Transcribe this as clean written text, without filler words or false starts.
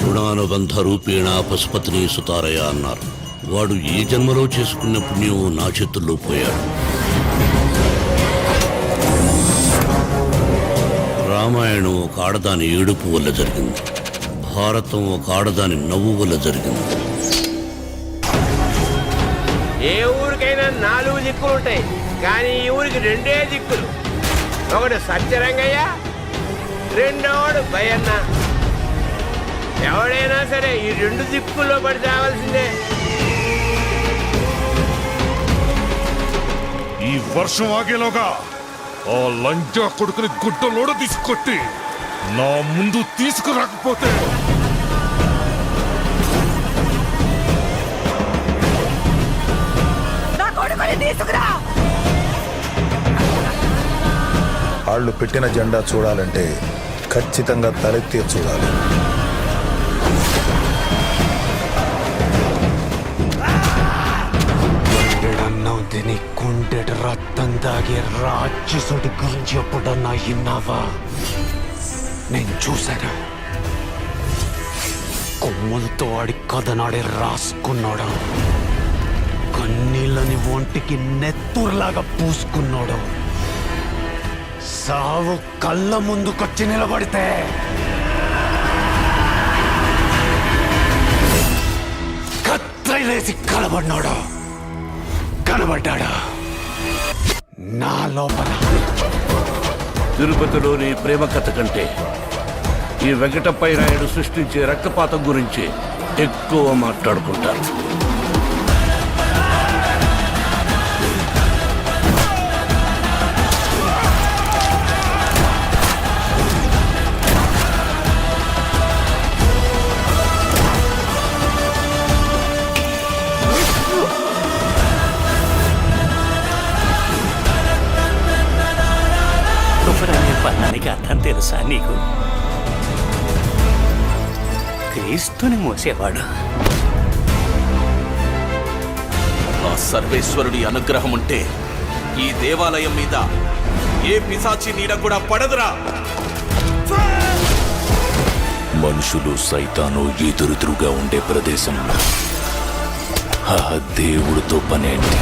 రుణానుబంధ రూపేణ పశుపతిని సుతారయ అన్నారు. వాడు ఈ జన్మలో చేసుకున్న పుణ్యం నా చేతుల్లో పోయాడు. రామాయణం ఒక ఆడదాని ఏడుపు వల్ల జరిగింది. భారతం ఒక ఆడదాని నవ్వు వల్ల జరిగింది. ఏ ఊరికైనా 4 దిక్కులు ఉంటాయి, కానీ ఈ ఊరికి 2 దిక్కులు. ఒకడు సత్యరంగయ్య, రెండోడు భయన్న. ఎవడైనా సరే ఈ 2 దిక్కుల్లో పడి రావాల్సిందే. ఈ వర్షం ఆగేలోగా ఆ లంజా కొడుకుని గుడ్డలోడ తీసుకొట్టి నా ముందు తీసుకురాకపోతే వాళ్ళు పెట్టిన జెండా చూడాలంటే ఖచ్చితంగా తలెత్తే చూడాలి. తిని కుండెట రక్తం తాగే రాక్షసుడి గురించి ఎప్పుడన్నా విన్నావా? నేను చూశాను. కొమ్ములతో ఆడి కథనాడే రాసుకున్నాడు. కన్నీళ్ళని ఒంటికి నెత్తురులాగా పూసుకున్నాడు. సావు కళ్ళ ముందుకొచ్చి నిలబడితే కత్తిలేసి కలబడినాడు. కనబడ్డాడు నా లోపల. తిరుపతిలోని ప్రేమ కథ కంటే ఈ వెంకటప్పై నాయుడు సృష్టించే రక్తపాతం గురించి ఎక్కువ మాట్లాడుకుంటారు. పన్నానికి అర్థం తెలుసా నీకు? క్రీస్తుని మోసేవాడు. ఆ సర్వేశ్వరుడి అనుగ్రహం ఉంటే ఈ దేవాలయం మీద ఏ పిశాచి నీడ కూడా పడదురా. మనుషులు సైతాను ఎదురుగా ఉండే ప్రదేశంలో ఆ దేవుడితో పనేంటి?